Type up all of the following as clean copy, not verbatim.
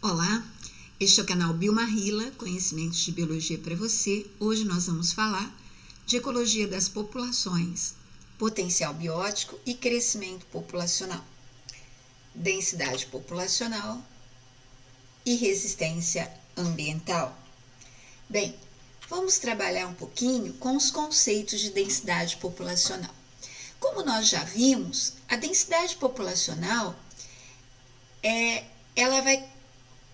Olá, este é o canal Biomarrila, conhecimentos de biologia para você. Hoje nós vamos falar de ecologia das populações, potencial biótico e crescimento populacional, densidade populacional e resistência ambiental. Bem, vamos trabalhar um pouquinho com os conceitos de densidade populacional. Como nós já vimos, a densidade populacional ela vai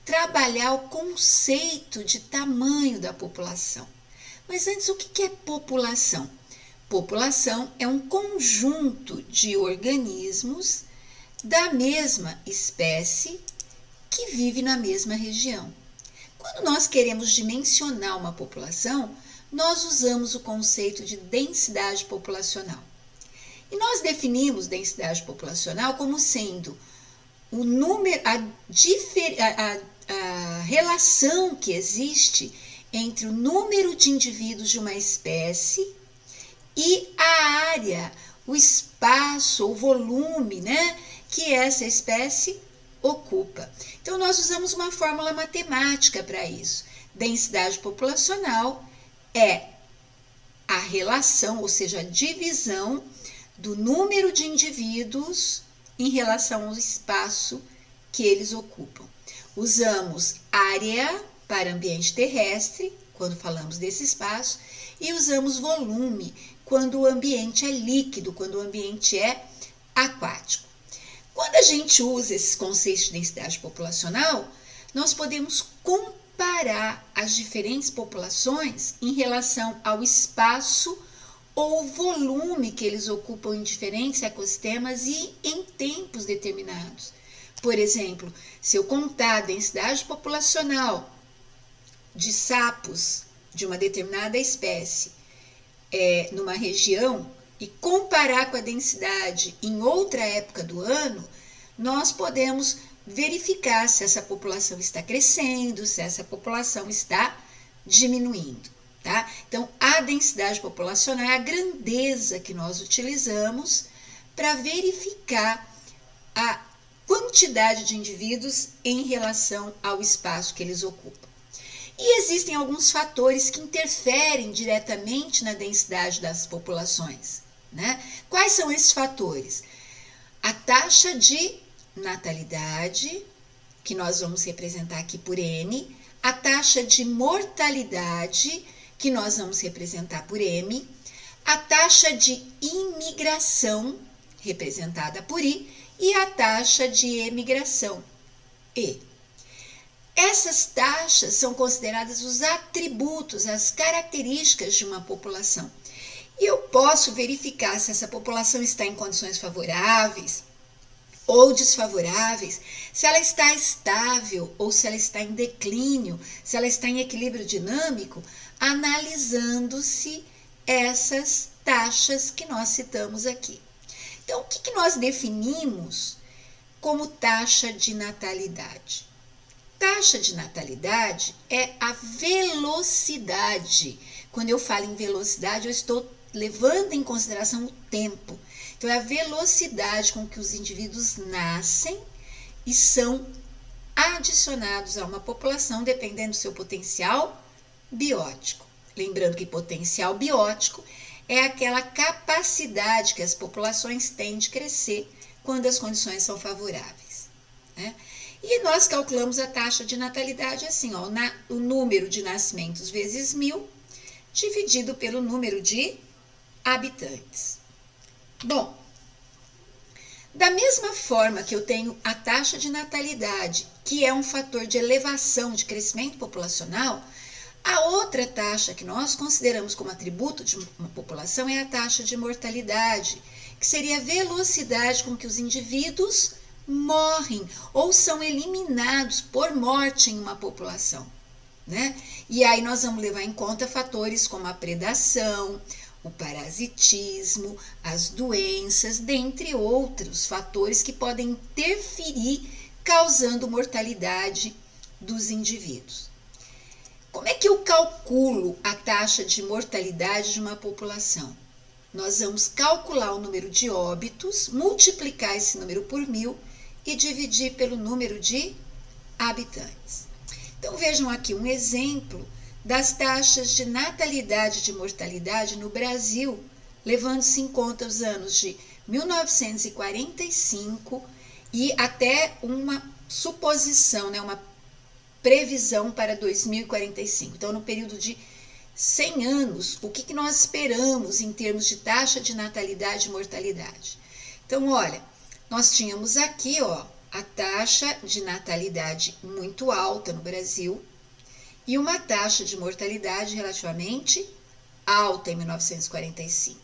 trabalhar o conceito de tamanho da população. Mas antes, o que é população? População é um conjunto de organismos da mesma espécie que vive na mesma região. Quando nós queremos dimensionar uma população, nós usamos o conceito de densidade populacional. E nós definimos densidade populacional como sendo o número, a relação que existe entre o número de indivíduos de uma espécie e a área, o espaço, o volume, que essa espécie ocupa. Então, nós usamos uma fórmula matemática para isso. Densidade populacional é a relação, ou seja, a divisão do número de indivíduos em relação ao espaço que eles ocupam. Usamos área para ambiente terrestre, quando falamos desse espaço, e usamos volume quando o ambiente é líquido, quando o ambiente é aquático. Quando a gente usa esses conceitos de densidade populacional, nós podemos comparar as diferentes populações em relação ao espaço ou volume que eles ocupam em diferentes ecossistemas e em tempos determinados. Por exemplo, se eu contar a densidade populacional de sapos de uma determinada espécie numa região e comparar com a densidade em outra época do ano, nós podemos verificar se essa população está crescendo, se essa população está diminuindo. Tá? Então, a densidade populacional é a grandeza que nós utilizamos para verificar a quantidade de indivíduos em relação ao espaço que eles ocupam. E existem alguns fatores que interferem diretamente na densidade das populações. Quais são esses fatores? A taxa de natalidade, que nós vamos representar aqui por N, a taxa de mortalidade, que nós vamos representar por M, a taxa de imigração, representada por I, e a taxa de emigração, E. Essas taxas são consideradas os atributos, as características de uma população. E eu posso verificar se essa população está em condições favoráveis ou desfavoráveis, se ela está estável ou se ela está em declínio, se ela está em equilíbrio dinâmico, analisando-se essas taxas que nós citamos aqui. Então, o que nós definimos como taxa de natalidade? Taxa de natalidade é a velocidade. Quando eu falo em velocidade, eu estou levando em consideração o tempo. Então, é a velocidade com que os indivíduos nascem e são adicionados a uma população, dependendo do seu potencial biótico. Lembrando que potencial biótico é aquela capacidade que as populações têm de crescer quando as condições são favoráveis. E nós calculamos a taxa de natalidade assim, o número de nascimentos vezes 1000, dividido pelo número de habitantes. Bom, da mesma forma que eu tenho a taxa de natalidade, que é um fator de elevação de crescimento populacional, a outra taxa que nós consideramos como atributo de uma população é a taxa de mortalidade, que seria a velocidade com que os indivíduos morrem ou são eliminados por morte em uma população. E aí nós vamos levar em conta fatores como a predação, o parasitismo, as doenças, dentre outros fatores que podem interferir causando mortalidade dos indivíduos. Como é que eu calculo a taxa de mortalidade de uma população? Nós vamos calcular o número de óbitos, multiplicar esse número por 1000 e dividir pelo número de habitantes. Então vejam aqui um exemplo das taxas de natalidade e de mortalidade no Brasil, levando-se em conta os anos de 1945 e até uma suposição, né, uma previsão para 2045. Então, no período de 100 anos, o que nós esperamos em termos de taxa de natalidade e mortalidade? Então, olha, nós tínhamos aqui, ó, a taxa de natalidade muito alta no Brasil e uma taxa de mortalidade relativamente alta em 1945.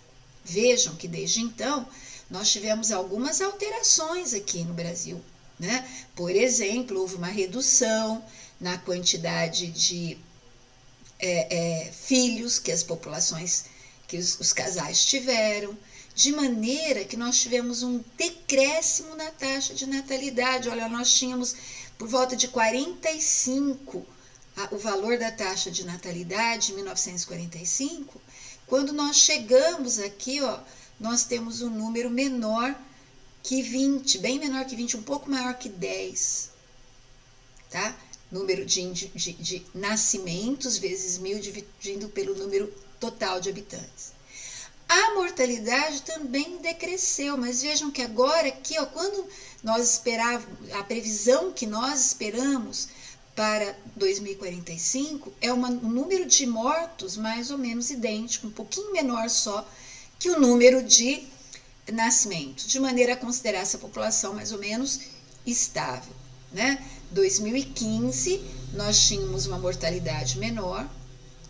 Vejam que desde então nós tivemos algumas alterações aqui no Brasil, né? Por exemplo, houve uma redução na quantidade de filhos que as populações, que os casais tiveram, de maneira que nós tivemos um decréscimo na taxa de natalidade. Olha, nós tínhamos por volta de 45 o valor da taxa de natalidade em 1945. Quando nós chegamos aqui, ó, nós temos um número menor que 20, bem menor que 20, um pouco maior que 10, tá? Número de nascimentos vezes 1000 dividido pelo número total de habitantes. A mortalidade também decresceu, mas vejam que agora aqui, ó, quando nós esperávamos, a previsão que nós esperamos para 2045 é um número de mortos mais ou menos idêntico, um pouquinho menor só que o número de nascimentos, de maneira a considerar essa população mais ou menos estável, né? 2015 nós tínhamos uma mortalidade menor,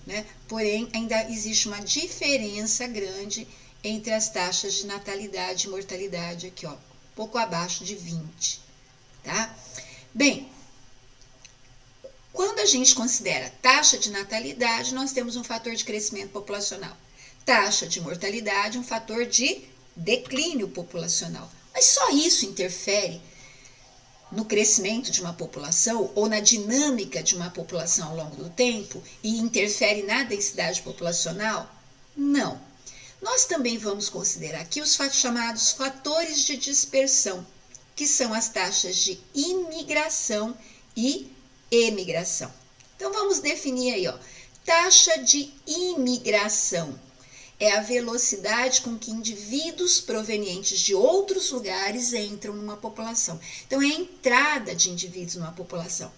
né? Porém, ainda existe uma diferença grande entre as taxas de natalidade e mortalidade aqui, ó, pouco abaixo de 20, tá? Bem, quando a gente considera taxa de natalidade, nós temos um fator de crescimento populacional. Taxa de mortalidade, um fator de declínio populacional. Mas só isso interfere no crescimento de uma população ou na dinâmica de uma população ao longo do tempo e interfere na densidade populacional? Não. Nós também vamos considerar aqui os chamados fatores de dispersão, que são as taxas de imigração e emigração. Então vamos definir aí, ó, taxa de imigração. É a velocidade com que indivíduos provenientes de outros lugares entram numa população. Então, é a entrada de indivíduos numa população.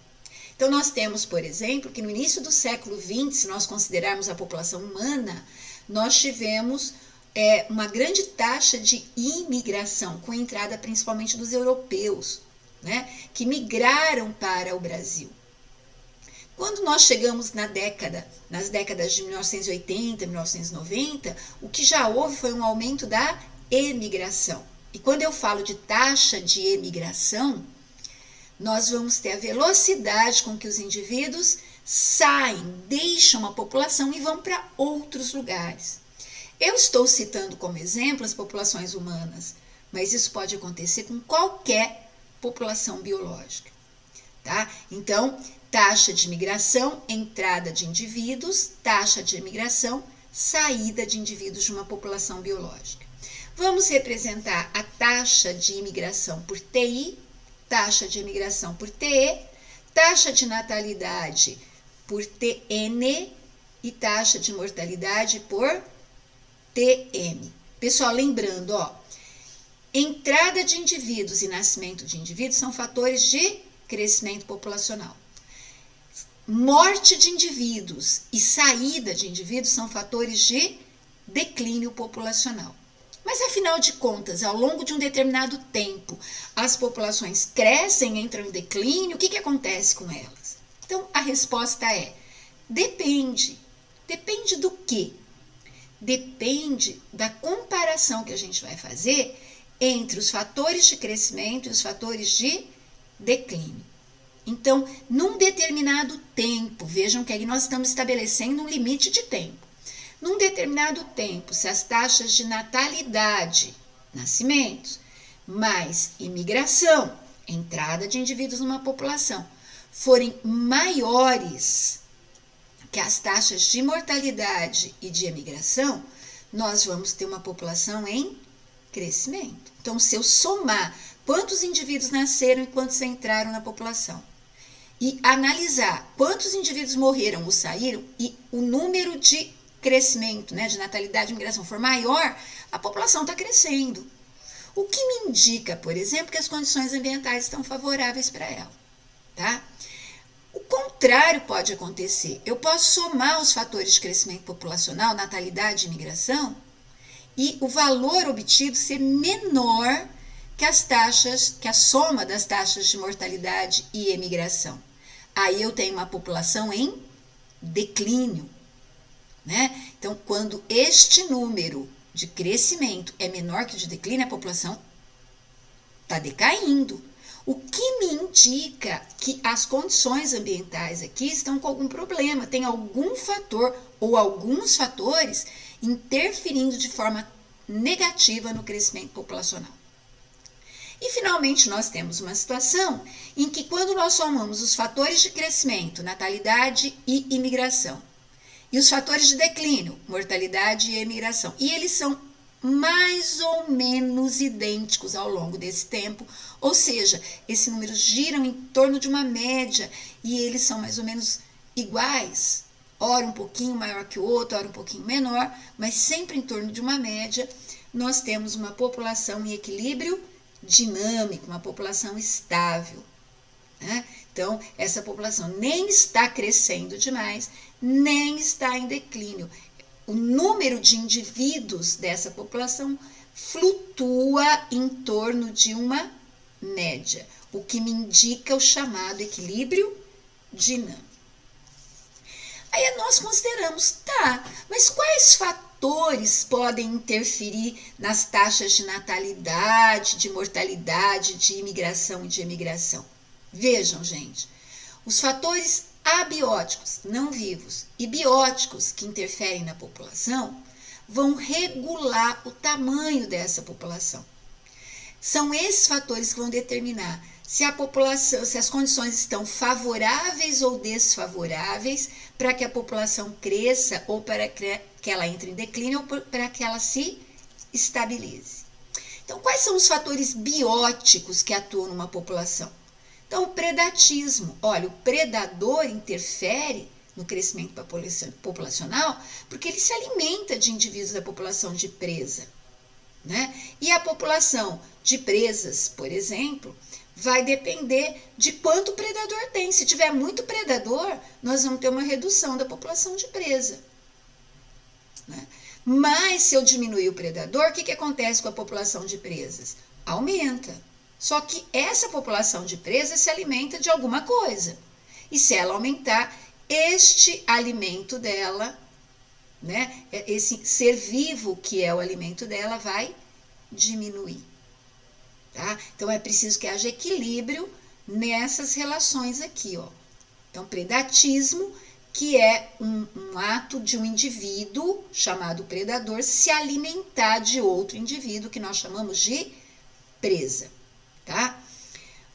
Então, nós temos, por exemplo, que no início do século XX, se nós considerarmos a população humana, nós tivemos uma grande taxa de imigração, com a entrada principalmente dos europeus, né, que migraram para o Brasil. Quando nós chegamos nas décadas de 1980, 1990, o que já houve foi um aumento da emigração. E quando eu falo de taxa de emigração, nós vamos ter a velocidade com que os indivíduos saem, deixam a população e vão para outros lugares. Eu estou citando como exemplo as populações humanas, mas isso pode acontecer com qualquer população biológica, tá? Então, taxa de imigração, entrada de indivíduos, taxa de imigração, saída de indivíduos de uma população biológica. Vamos representar a taxa de imigração por TI, taxa de imigração por TE, taxa de natalidade por TN e taxa de mortalidade por TM. Pessoal, lembrando, ó, entrada de indivíduos e nascimento de indivíduos são fatores de crescimento populacional. Morte de indivíduos e saída de indivíduos são fatores de declínio populacional. Mas, afinal de contas, ao longo de um determinado tempo, as populações crescem, entram em declínio, o que acontece com elas? Então, a resposta é: depende. Depende do quê? Depende da comparação que a gente vai fazer entre os fatores de crescimento e os fatores de declínio. Então, num determinado tempo, vejam que aí nós estamos estabelecendo um limite de tempo. Num determinado tempo, se as taxas de natalidade, nascimentos, mais imigração, entrada de indivíduos numa população, forem maiores que as taxas de mortalidade e de emigração, nós vamos ter uma população em crescimento. Então, se eu somar quantos indivíduos nasceram e quantos entraram na população, e analisar quantos indivíduos morreram ou saíram e o número de crescimento, né, de natalidade e migração for maior, a população está crescendo. O que me indica, por exemplo, que as condições ambientais estão favoráveis para ela, tá? O contrário pode acontecer. Eu posso somar os fatores de crescimento populacional, natalidade e migração, e o valor obtido ser menor que as taxas, que a soma das taxas de mortalidade e emigração. Aí eu tenho uma população em declínio, né? Então, quando este número de crescimento é menor que o de declínio, a população está decaindo. O que me indica que as condições ambientais aqui estão com algum problema, tem algum fator ou alguns fatores interferindo de forma negativa no crescimento populacional. E, finalmente, nós temos uma situação em que, quando nós somamos os fatores de crescimento, natalidade e imigração, e os fatores de declínio, mortalidade e emigração, e eles são mais ou menos idênticos ao longo desse tempo, ou seja, esses números giram em torno de uma média e eles são mais ou menos iguais, ora um pouquinho maior que o outro, ora um pouquinho menor, mas sempre em torno de uma média. Nós temos uma população em equilíbrio dinâmico, uma população estável, né? Então, essa população nem está crescendo demais, nem está em declínio. O número de indivíduos dessa população flutua em torno de uma média, o que me indica o chamado equilíbrio dinâmico. Aí nós consideramos, tá, mas quais fatores podem interferir nas taxas de natalidade, de mortalidade, de imigração e de emigração? Vejam, gente, os fatores abióticos, não vivos, e bióticos que interferem na população vão regular o tamanho dessa população. São esses fatores que vão determinar se a população, se as condições estão favoráveis ou desfavoráveis para que a população cresça ou para que ela entre em declínio ou para que ela se estabilize. Então, quais são os fatores bióticos que atuam numa população? Então, o predatismo. Olha, o predador interfere no crescimento populacional porque ele se alimenta de indivíduos da população de presa, né? E a população de presas, por exemplo, vai depender de quanto predador tem. Se tiver muito predador, nós vamos ter uma redução da população de presa, né? Mas se eu diminuir o predador, o que acontece com a população de presas? Aumenta. Só que essa população de presas se alimenta de alguma coisa. E se ela aumentar, este alimento dela, né, esse ser vivo que é o alimento dela, vai diminuir. Tá? Então, é preciso que haja equilíbrio nessas relações aqui, ó. Então, predatismo, que é um ato de um indivíduo, chamado predador, se alimentar de outro indivíduo, que nós chamamos de presa. Tá?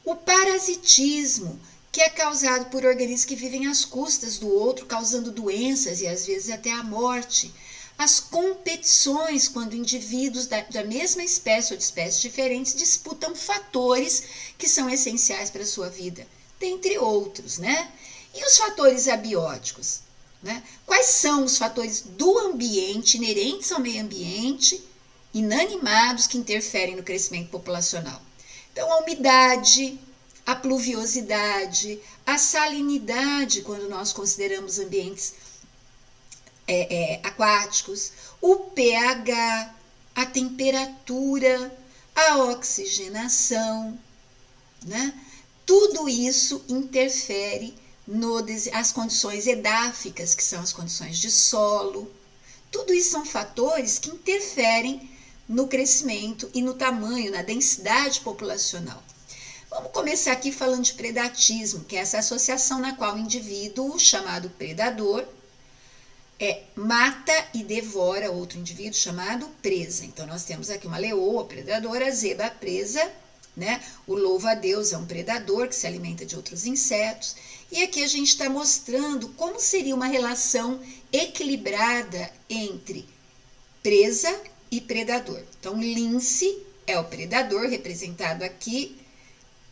O parasitismo, que é causado por organismos que vivem às custas do outro, causando doenças e às vezes até a morte. As competições, quando indivíduos da mesma espécie ou de espécies diferentes disputam fatores que são essenciais para a sua vida, dentre outros, né? E os fatores abióticos, né? Quais são os fatores do ambiente, inerentes ao meio ambiente, inanimados, que interferem no crescimento populacional? Então, a umidade, a pluviosidade, a salinidade, quando nós consideramos ambientes aquáticos, o pH, a temperatura, a oxigenação, né? Tudo isso interfere nas condições edáficas, que são as condições de solo. Tudo isso são fatores que interferem no crescimento e no tamanho, na densidade populacional. Vamos começar aqui falando de predatismo, que é essa associação na qual o indivíduo, chamado predador, mata e devora outro indivíduo chamado presa. Então, nós temos aqui uma leoa predadora, a zebra presa, né? O louva-a-Deus é um predador que se alimenta de outros insetos. E aqui a gente está mostrando como seria uma relação equilibrada entre presa e predador. Então, lince é o predador, representado aqui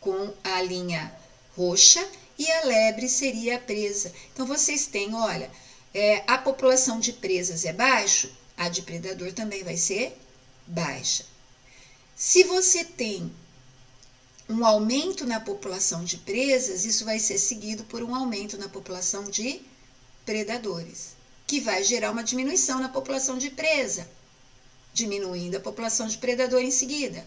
com a linha roxa, e a lebre seria a presa. Então, vocês têm, olha, a população de presas é baixa, a de predador também vai ser baixa. Se você tem um aumento na população de presas, isso vai ser seguido por um aumento na população de predadores, que vai gerar uma diminuição na população de presa, diminuindo a população de predador em seguida.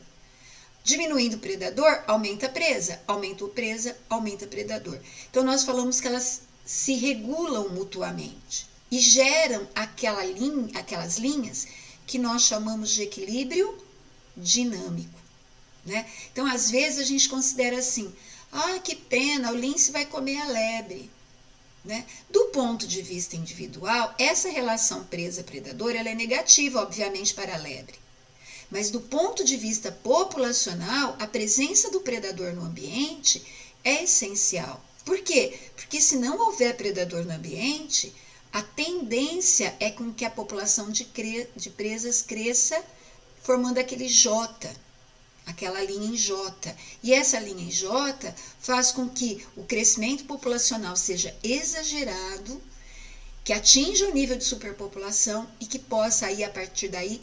Diminuindo o predador, aumenta a presa, aumenta predador. Então, nós falamos que elas se regulam mutuamente e geram aquelas linhas que nós chamamos de equilíbrio dinâmico, né? Então, às vezes, a gente considera assim, que pena, o lince vai comer a lebre, né? Do ponto de vista individual, essa relação presa-predador ela é negativa, obviamente, para a lebre. Mas do ponto de vista populacional, a presença do predador no ambiente é essencial. Por quê? Porque se não houver predador no ambiente, a tendência é com que a população de presas cresça formando aquele J, aquela linha em J. E essa linha em J faz com que o crescimento populacional seja exagerado, que atinja o nível de superpopulação e que possa aí, a partir daí,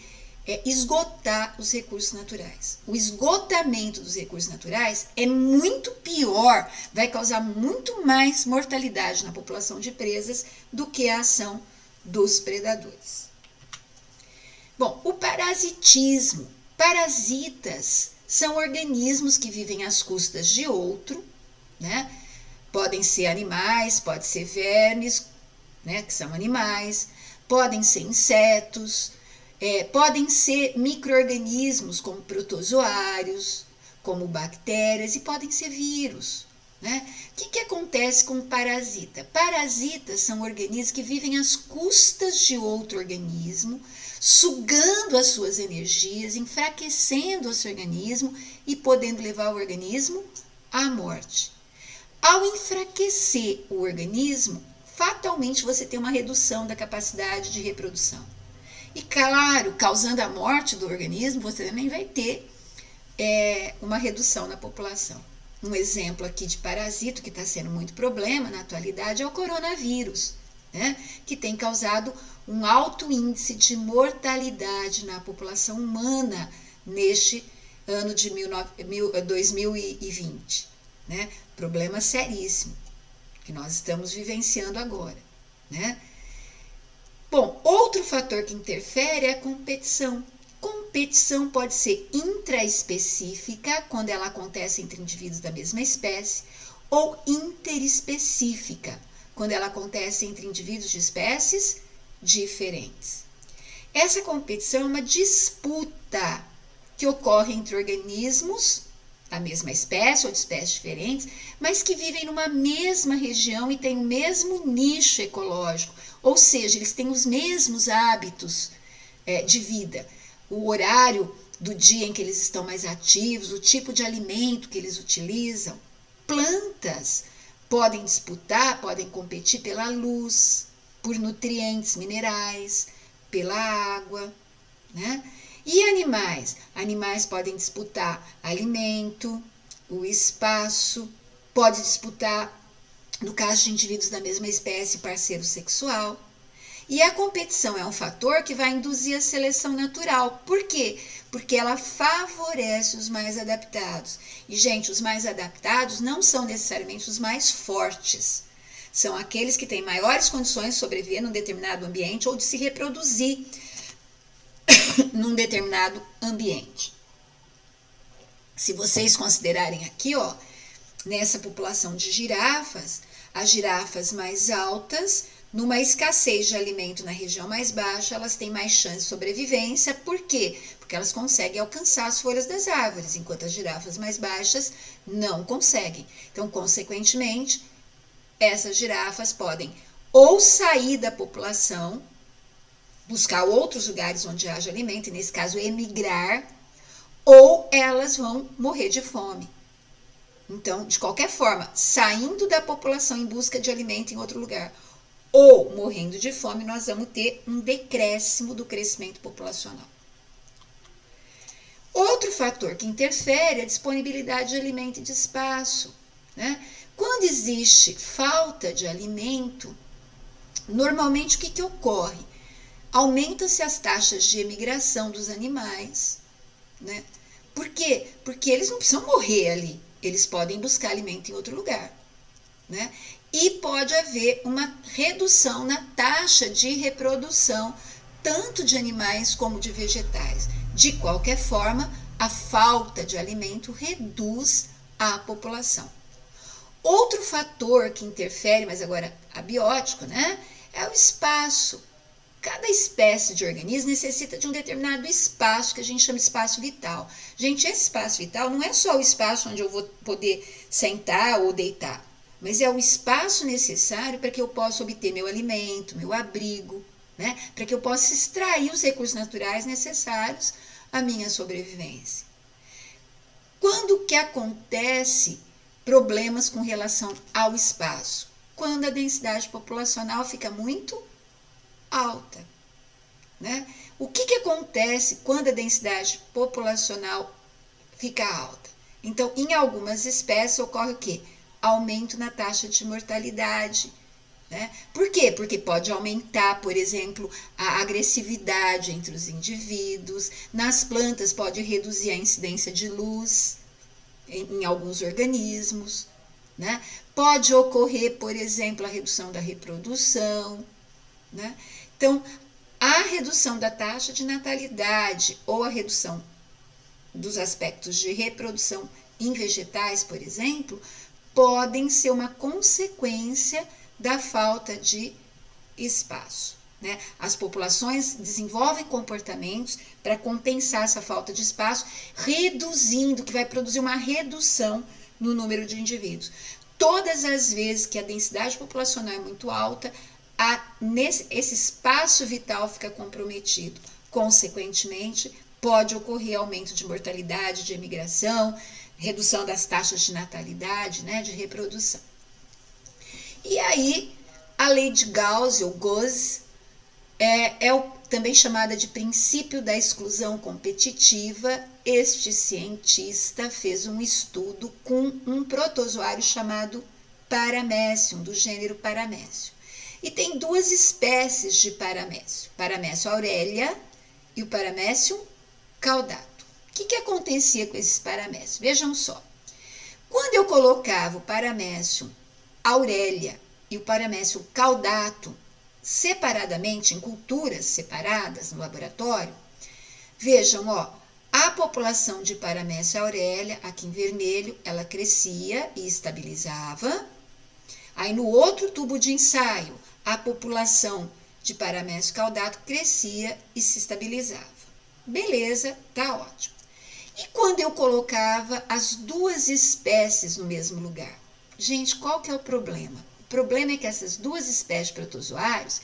esgotar os recursos naturais. O esgotamento dos recursos naturais é muito pior, vai causar muito mais mortalidade na população de presas do que a ação dos predadores. Bom, o parasitismo. Parasitas são organismos que vivem às custas de outro, né? Podem ser animais, pode ser vermes, né, que são animais, podem ser insetos, podem ser micro-organismos como protozoários, como bactérias e podem ser vírus, né? O que acontece com o parasita? Parasitas são organismos que vivem às custas de outro organismo, sugando as suas energias, enfraquecendo o seu organismo e podendo levar o organismo à morte. Ao enfraquecer o organismo, fatalmente você tem uma redução da capacidade de reprodução. E claro, causando a morte do organismo, você também vai ter uma redução na população. Um exemplo aqui de parasito que está sendo muito problema na atualidade é o coronavírus, né? Que tem causado um alto índice de mortalidade na população humana neste ano de 2020. Né? Problema seríssimo que nós estamos vivenciando agora, né? Bom, outro fator que interfere é a competição. Competição pode ser intraespecífica, quando ela acontece entre indivíduos da mesma espécie, ou interespecífica, quando ela acontece entre indivíduos de espécies diferentes. Essa competição é uma disputa que ocorre entre organismos da mesma espécie ou de espécies diferentes, mas que vivem numa mesma região e têm o mesmo nicho ecológico, ou seja, eles têm os mesmos hábitos de vida, o horário do dia em que eles estão mais ativos, o tipo de alimento que eles utilizam. Plantas podem disputar, podem competir pela luz, por nutrientes minerais, pela água, né? E animais? Animais podem disputar alimento, o espaço, pode disputar, no caso de indivíduos da mesma espécie, parceiro sexual. E a competição é um fator que vai induzir a seleção natural. Por quê? Porque ela favorece os mais adaptados. E, gente, os mais adaptados não são necessariamente os mais fortes. São aqueles que têm maiores condições de sobreviver num determinado ambiente ou de se reproduzir num determinado ambiente. Se vocês considerarem aqui, ó, nessa população de girafas, as girafas mais altas, numa escassez de alimento na região mais baixa, elas têm mais chance de sobrevivência. Por quê? Porque elas conseguem alcançar as folhas das árvores, enquanto as girafas mais baixas não conseguem. Então, consequentemente, essas girafas podem ou sair da população, buscar outros lugares onde haja alimento, e nesse caso emigrar, ou elas vão morrer de fome. Então, de qualquer forma, saindo da população em busca de alimento em outro lugar, ou morrendo de fome, nós vamos ter um decréscimo do crescimento populacional. Outro fator que interfere é a disponibilidade de alimento e de espaço. né? Quando existe falta de alimento, normalmente o que ocorre? Aumenta-se as taxas de emigração dos animais, né? Por quê? Porque eles não precisam morrer ali, eles podem buscar alimento em outro lugar, né? E pode haver uma redução na taxa de reprodução, tanto de animais como de vegetais. De qualquer forma, a falta de alimento reduz a população. Outro fator que interfere, mas agora abiótico, né, é o espaço. Cada espécie de organismo necessita de um determinado espaço que a gente chama de espaço vital. Gente, esse espaço vital não é só o espaço onde eu vou poder sentar ou deitar, mas é o espaço necessário para que eu possa obter meu alimento, meu abrigo, né, para que eu possa extrair os recursos naturais necessários à minha sobrevivência. Quando que acontece problemas com relação ao espaço? Quando a densidade populacional fica muito alta, né? O que acontece quando a densidade populacional fica alta? Então, em algumas espécies ocorre o quê? Aumento na taxa de mortalidade, né? Por quê? Porque pode aumentar, por exemplo, a agressividade entre os indivíduos. Nas plantas pode reduzir a incidência de luz em alguns organismos, né? Pode ocorrer, por exemplo, a redução da reprodução, né? Então, a redução da taxa de natalidade ou a redução dos aspectos de reprodução em vegetais, por exemplo, podem ser uma consequência da falta de espaço, né? As populações desenvolvem comportamentos para compensar essa falta de espaço, reduzindo, que vai produzir uma redução no número de indivíduos. Todas as vezes que a densidade populacional é muito alta, esse espaço vital fica comprometido. Consequentemente, pode ocorrer aumento de mortalidade, de emigração, redução das taxas de natalidade, né, de reprodução. E aí, a lei de Gauss, ou Gauss, também chamada de princípio da exclusão competitiva. Este cientista fez um estudo com um protozoário chamado Paramécium, do gênero Paramécio. E tem duas espécies de paramécio, Paramécio aurelia e o Paramécium caudato. O que acontecia com esses paramécios? Vejam só, quando eu colocava o Paramécium aurelia e o Paramécium caudato separadamente, em culturas separadas no laboratório, vejam, ó, a população de Paramécio aurelia, aqui em vermelho, ela crescia e estabilizava. Aí no outro tubo de ensaio, a população de Paramécio caudato crescia e se estabilizava. Beleza, tá ótimo. E quando eu colocava as duas espécies no mesmo lugar? Gente, qual que é o problema? O problema é que essas duas espécies de protozoários,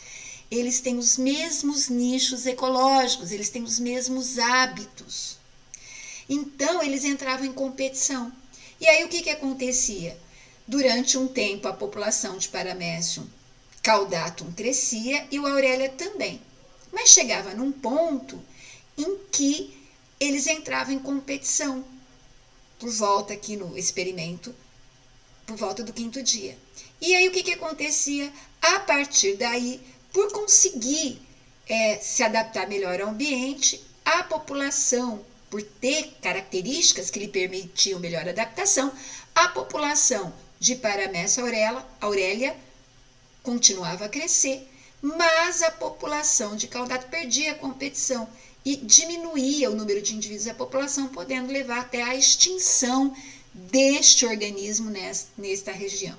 eles têm os mesmos nichos ecológicos, eles têm os mesmos hábitos. Então, eles entravam em competição. E aí, o que acontecia? Durante um tempo, a população de Paramécium caudatum crescia e o aurelia também. Mas chegava num ponto em que eles entravam em competição, por volta aqui no experimento, por volta do 5º dia. E aí, o que acontecia? A partir daí, por conseguir se adaptar melhor ao ambiente, a população, por ter características que lhe permitiam melhor adaptação, a população de Paramécio aurelia continuava a crescer, mas a população de caudato perdia a competição e diminuía o número de indivíduos da população, podendo levar até a extinção deste organismo nesta região,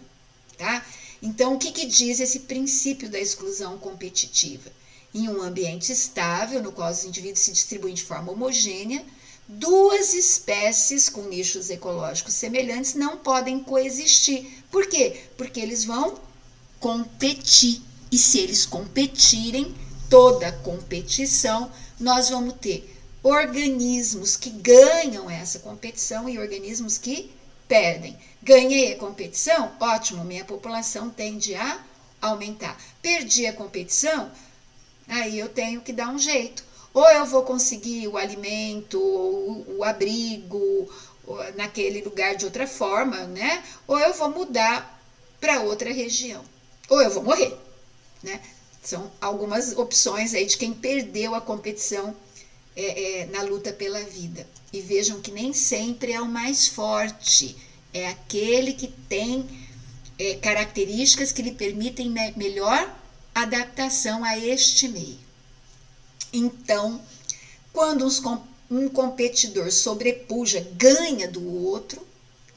tá? Então, o que diz esse princípio da exclusão competitiva? Em um ambiente estável, no qual os indivíduos se distribuem de forma homogênea, duas espécies com nichos ecológicos semelhantes não podem coexistir. Por quê? Porque eles vão competir. E se eles competirem, toda competição, nós vamos ter organismos que ganham essa competição e organismos que perdem. Ganhei a competição? Ótimo, minha população tende a aumentar. Perdi a competição? Aí eu tenho que dar um jeito. Ou eu vou conseguir o alimento, o abrigo, naquele lugar de outra forma, né? Ou eu vou mudar para outra região. Ou eu vou morrer, né? São algumas opções aí de quem perdeu a competição na luta pela vida. E vejam que nem sempre é o mais forte, é aquele que tem características que lhe permitem melhor adaptação a este meio. Então, quando um competidor sobrepuja, ganha do outro,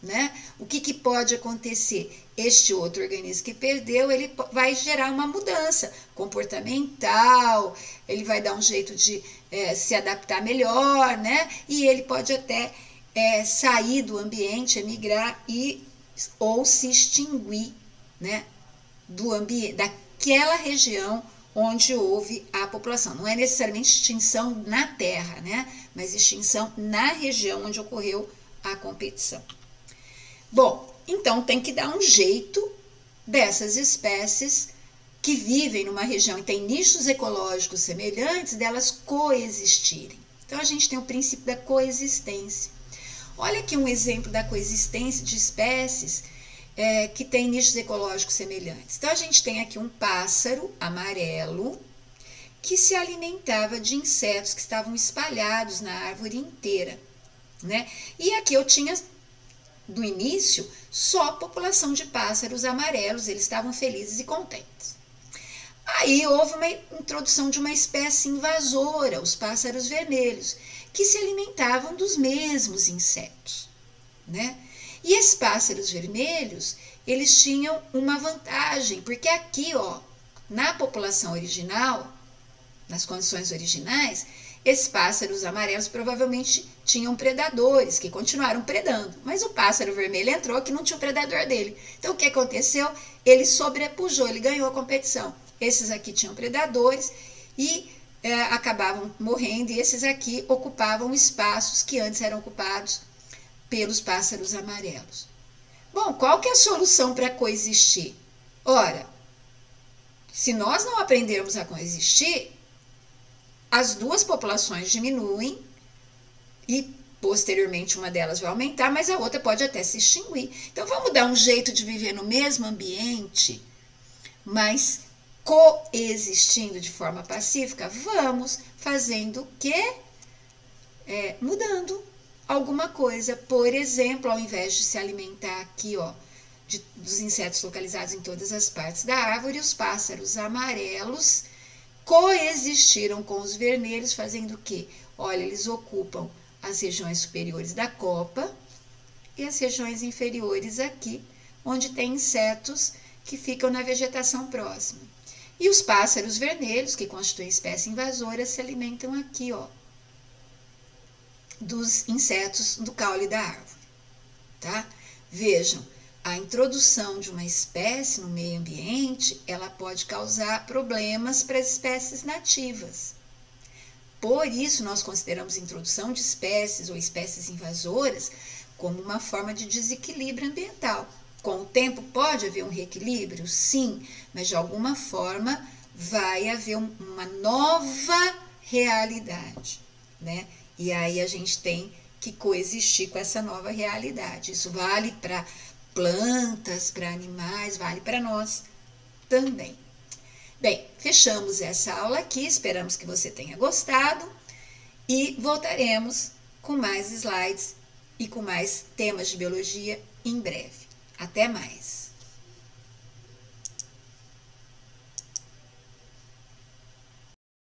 né? O que pode acontecer? Este outro organismo que perdeu, ele vai gerar uma mudança comportamental, ele vai dar um jeito de se adaptar melhor, né? E ele pode até sair do ambiente, emigrar ou se extinguir, né? Do ambiente, daquela região onde houve a população. Não é necessariamente extinção na Terra, né? Mas extinção na região onde ocorreu a competição. Bom, então tem que dar um jeito dessas espécies que vivem numa região e têm nichos ecológicos semelhantes, delas coexistirem. Então a gente tem o princípio da coexistência. Olha aqui um exemplo da coexistência de espécies que têm nichos ecológicos semelhantes. Então a gente tem aqui um pássaro amarelo que se alimentava de insetos que estavam espalhados na árvore inteira, né? E aqui eu tinha do início só a população de pássaros amarelos, eles estavam felizes e contentes. Aí houve uma introdução de uma espécie invasora, os pássaros vermelhos, que se alimentavam dos mesmos insetos, né? E esses pássaros vermelhos, eles tinham uma vantagem, porque aqui, ó, na população original, nas condições originais, esses pássaros amarelos provavelmente tinham predadores, que continuaram predando. Mas o pássaro vermelho entrou que não tinha o predador dele. Então, o que aconteceu? Ele sobrepujou, ele ganhou a competição. Esses aqui tinham predadores e acabavam morrendo, e esses aqui ocupavam espaços que antes eram ocupados pelos pássaros amarelos. Bom, qual que é a solução para coexistir? Ora, se nós não aprendermos a coexistir, as duas populações diminuem e posteriormente uma delas vai aumentar, mas a outra pode até se extinguir. Então vamos dar um jeito de viver no mesmo ambiente, mas coexistindo de forma pacífica? Vamos fazendo o quê? Mudando alguma coisa. Por exemplo, ao invés de se alimentar aqui, ó, dos insetos localizados em todas as partes da árvore, os pássaros amarelos coexistiram com os vermelhos, fazendo o quê? Olha, eles ocupam as regiões superiores da copa e as regiões inferiores aqui, onde tem insetos que ficam na vegetação próxima. E os pássaros vermelhos, que constituem espécie invasora, se alimentam aqui, ó, dos insetos do caule da árvore, tá? Vejam, a introdução de uma espécie no meio ambiente, ela pode causar problemas para as espécies nativas. Por isso, nós consideramos a introdução de espécies ou espécies invasoras como uma forma de desequilíbrio ambiental. Com o tempo pode haver um reequilíbrio? Sim, mas de alguma forma vai haver uma nova realidade, né? E aí a gente tem que coexistir com essa nova realidade. Isso vale para plantas, para animais, vale para nós também. Bem, fechamos essa aula aqui, esperamos que você tenha gostado e voltaremos com mais slides e com mais temas de biologia em breve. Até mais!